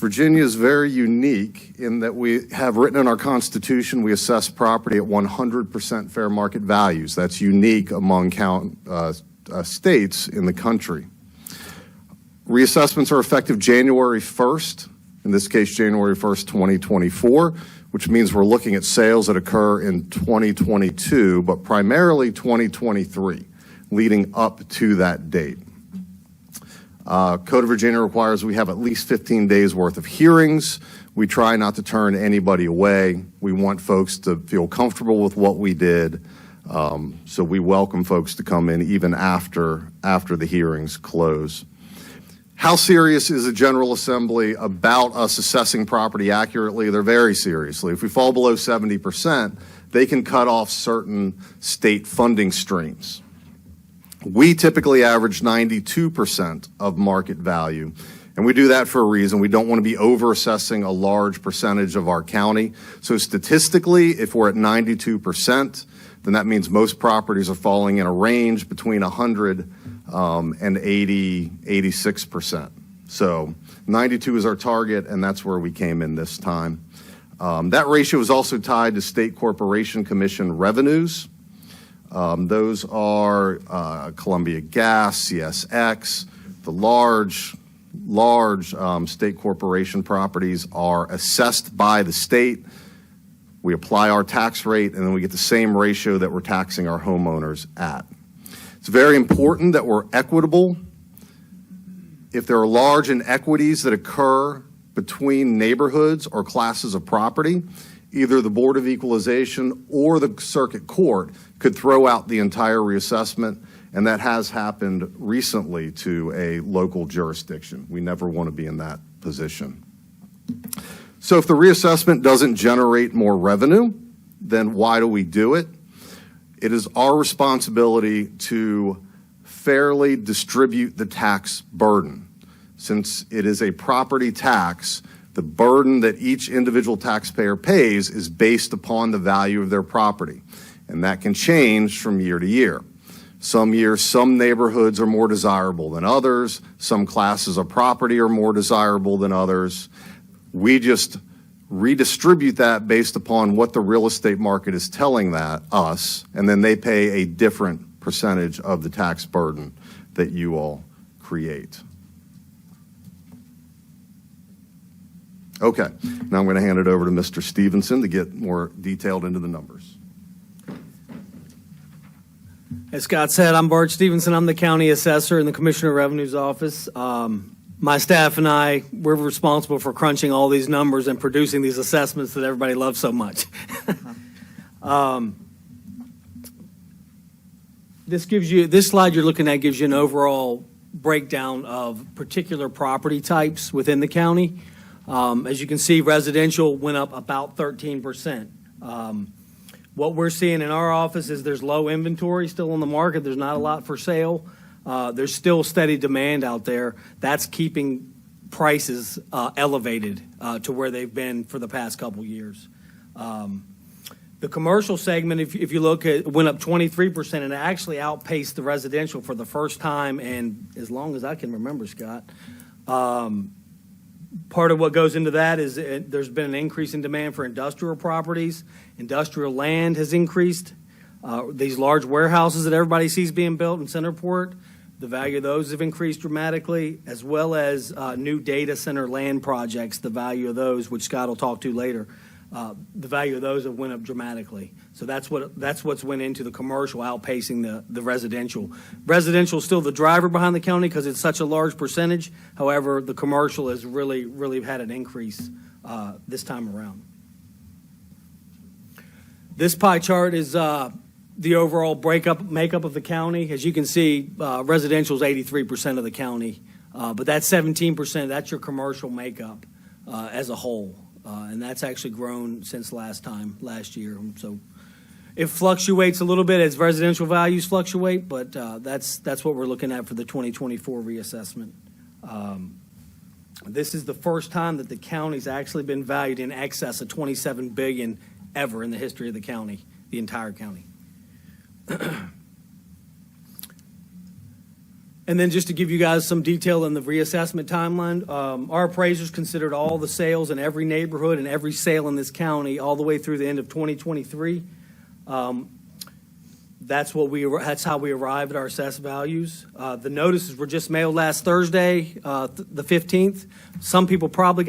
Virginia is very unique in that we have written in our Constitution we assess property at 100% fair market values. That's unique among states in the country. Reassessments are effective January 1st, in this case January 1st, 2024, which means we're looking at sales that occur in 2022, but primarily 2023, leading up to that date. Code of Virginia requires we have at least 15 days worth of hearings. We try not to turn anybody away. We want folks to feel comfortable with what we did. So we welcome folks to come in even after the hearings close. How serious is the General Assembly about us assessing property accurately? They're very seriously. If we fall below 70%, they can cut off certain state funding streams. We typically average 92% of market value, and we do that for a reason. We don't want to be over-assessing a large percentage of our county. So statistically, if we're at 92%, then that means most properties are falling in a range between 100 and 86%. So 92 is our target, and that's where we came in this time. That ratio is also tied to State Corporation Commission revenues. Those are Columbia Gas, CSX. The large state corporation properties are assessed by the state. We apply our tax rate, and then we get the same ratio that we're taxing our homeowners at. It's very important that we're equitable. If there are large inequities that occur between neighborhoods or classes of property, either the Board of Equalization or the Circuit Court could throw out the entire reassessment, and that has happened recently to a local jurisdiction. We never want to be in that position. So if the reassessment doesn't generate more revenue, then why do we do it? It is our responsibility to fairly distribute the tax burden. Since it is a property tax, the burden that each individual taxpayer pays is based upon the value of their property, and that can change from year to year. Some years, some neighborhoods are more desirable than others. Some classes of property are more desirable than others. We just redistribute that based upon what the real estate market is telling us, and then they pay a different percentage of the tax burden that you all create. Okay, now I'm going to hand it over to Mr. Stevenson to get more detailed into the numbers. As Scott said, I'm Bart Stevenson. I'm the county assessor in the Commissioner of Revenue's office. My staff and I, we're responsible for crunching all these numbers and producing these assessments that everybody loves so much. This slide you're looking at gives you an overall breakdown of particular property types within the county. As you can see, residential went up about 13%. What we're seeing in our office is there's low inventory still on the market. There's not a lot for sale. There's still steady demand out there. That's keeping prices elevated to where they've been for the past couple years. The commercial segment, if you look at, went up 23%, and it actually outpaced the residential for the first time and as long as I can remember, Scott. Part of what goes into that is there's been an increase in demand for industrial properties. Industrial land has increased. These large warehouses that everybody sees being built in Centerport, the value of those have increased dramatically, as well as new data center land projects. The value of those, which Scott will talk to later, the value of those have went up dramatically. So that's what's went into the commercial outpacing the residential. Residential is still the driver behind the county because it's such a large percentage. However, the commercial has really had an increase this time around. This pie chart is the overall makeup of the county. As you can see, residential is 83% of the county, but that 17%, that's your commercial makeup as a whole. And that's actually grown since last year. So it fluctuates a little bit as residential values fluctuate, but that's what we're looking at for the 2024 reassessment. This is the first time that the county's actually been valued in excess of $27 billion ever in the history of the county, the entire county. And then just to give you guys some detail in the reassessment timeline, our appraisers considered all the sales in every neighborhood and every sale in this county all the way through the end of 2023. That's how we arrived at our assessed values. The notices were just mailed last Thursday, the 15th.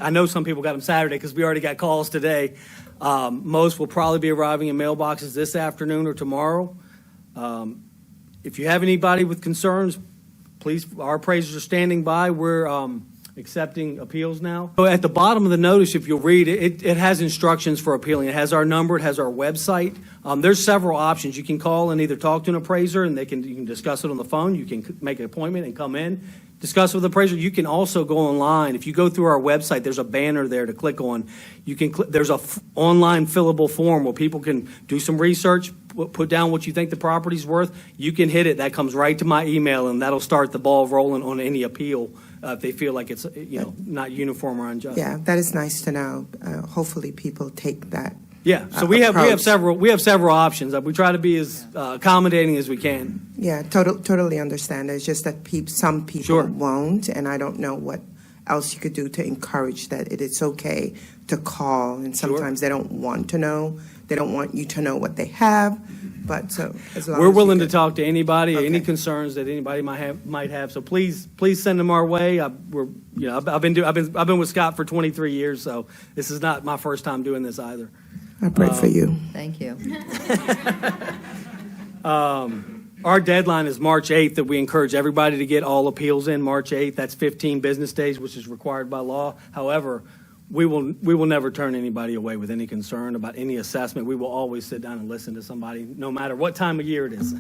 I know some people got them Saturday because we already got calls today. Most will probably be arriving in mailboxes this afternoon or tomorrow. If you have anybody with concerns, please, our appraisers are standing by. We're accepting appeals now. So at the bottom of the notice, if you'll read it, it has instructions for appealing. It has our number, it has our website. There's several options. You can call and either talk to an appraiser and you can discuss it on the phone. You can make an appointment and come in, discuss it with the appraiser. You can also go online. If you go through our website, there's a banner there to click on. You can there's a online fillable form where people can do some research, put down what you think the property's worth. You can hit it. That comes right to my email, and that'll start the ball rolling on any appeal if they feel like it's not uniform or unjust. Yeah, that is nice to know. Hopefully, people take that. Yeah, so we have several options. We try to be as accommodating as we can. Yeah, totally understand. It's just that some people Sure. won't, and I don't know what else you could do to encourage that it's okay to call. And sometimes they don't want to know. They don't want you to know what they have. But so as long We're as willing you to talk to anybody, Okay. any concerns that anybody might have. So please send them our way. I've been with Scott for 23 years, so this is not my first time doing this either. I pray for you. Thank you. Our deadline is March 8th, that we encourage everybody to get all appeals in March 8th. That's 15 business days, which is required by law. However, we will never turn anybody away with any concern about any assessment. We will always sit down and listen to somebody, no matter what time of year it is.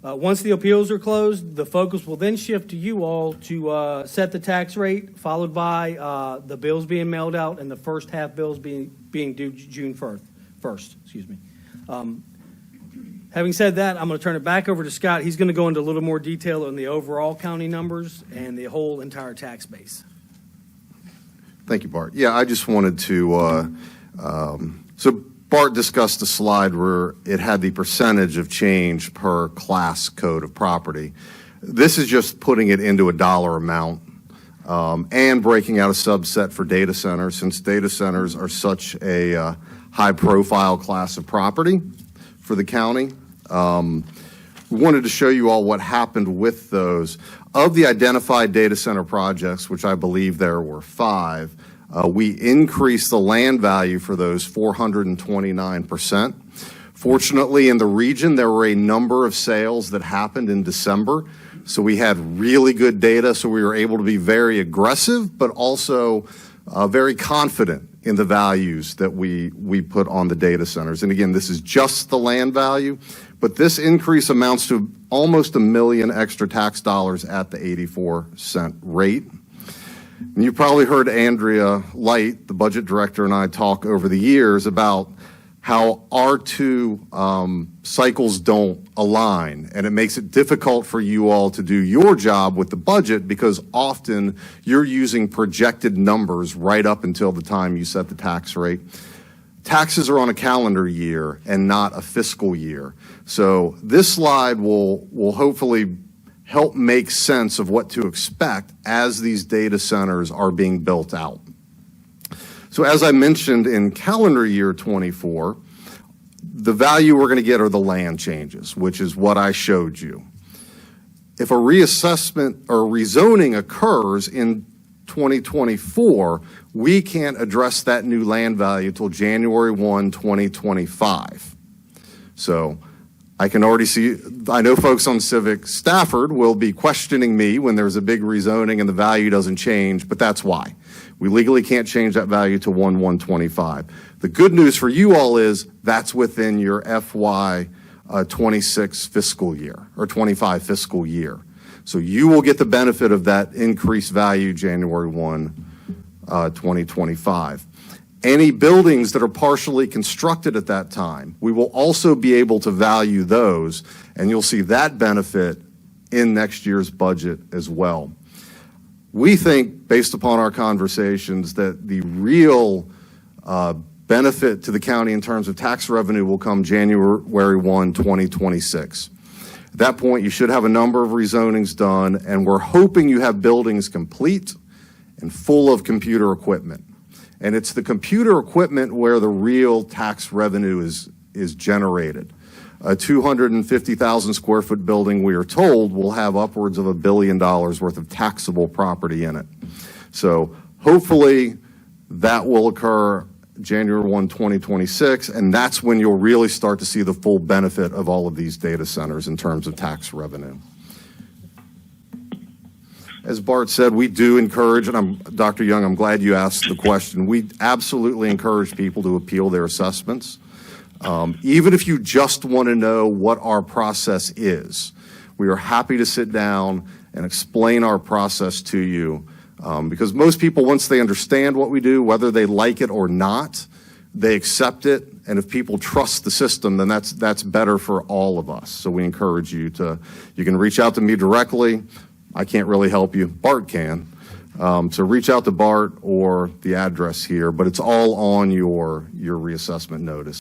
Once the appeals are closed, the focus will then shift to you all to set the tax rate, followed by the bills being mailed out and the first half bills being due June 1st. Excuse me. Having said that, I'm going to turn it back over to Scott. He's going to go into a little more detail on the overall county numbers and the whole entire tax base. Thank you, Bart. Yeah, I just wanted to, so Bart discussed a slide where it had the percentage of change per class code of property. This is just putting it into a dollar amount and breaking out a subset for data centers, since data centers are such a high-profile class of property for the county. We wanted to show you all what happened with those. Of the identified data center projects, which I believe there were 5, we increased the land value for those 429%. Fortunately, in the region, there were a number of sales that happened in December, so we had really good data, so we were able to be very aggressive, but also very confident in the values that we put on the data centers. And again, this is just the land value, but this increase amounts to almost $1 million extra tax dollars at the 84-cent rate. And you probably heard Andrea Light, the budget director, and I talk over the years about how our two cycles don't align, and it makes it difficult for you all to do your job with the budget because often you're using projected numbers right up until the time you set the tax rate. Taxes are on a calendar year and not a fiscal year. So this slide will hopefully help make sense of what to expect as these data centers are being built out. So as I mentioned, in calendar year 24, the value we're going to get are the land changes, which is what I showed you. If a reassessment or rezoning occurs in 2024, we can't address that new land value till January 1, 2025. So I can already see, I know folks on Civic Stafford will be questioning me when there's a big rezoning and the value doesn't change, but that's why. We legally can't change that value to 1/1/25. The good news for you all is that's within your FY 26 fiscal year or 25 fiscal year. So you will get the benefit of that increased value January 1, 2025. Any buildings that are partially constructed at that time, we will also be able to value those, and you'll see that benefit in next year's budget as well. We think, based upon our conversations, that the real benefit to the county in terms of tax revenue will come January 1, 2026. At At that point, you should have a number of rezonings done, and we're hoping you have buildings complete and full of computer equipment. And it's the computer equipment where the real tax revenue is generated. A 250,000 square foot building, we are told, will have upwards of $1 billion worth of taxable property in it. So hopefully that will occur January 1, 2026, and that's when you'll really start to see the full benefit of all of these data centers in terms of tax revenue. As Bart said, we do encourage, and Dr. Young, I'm glad you asked the question. We absolutely encourage people to appeal their assessments. Even if you just want to know what our process is, we are happy to sit down and explain our process to you. Because most people, once they understand what we do, whether they like it or not, they accept it. And if people trust the system, then that's better for all of us. So we encourage you you can reach out to me directly. I can't really help you. Bart can. So reach out to Bart or the address here, but it's all on your reassessment notice.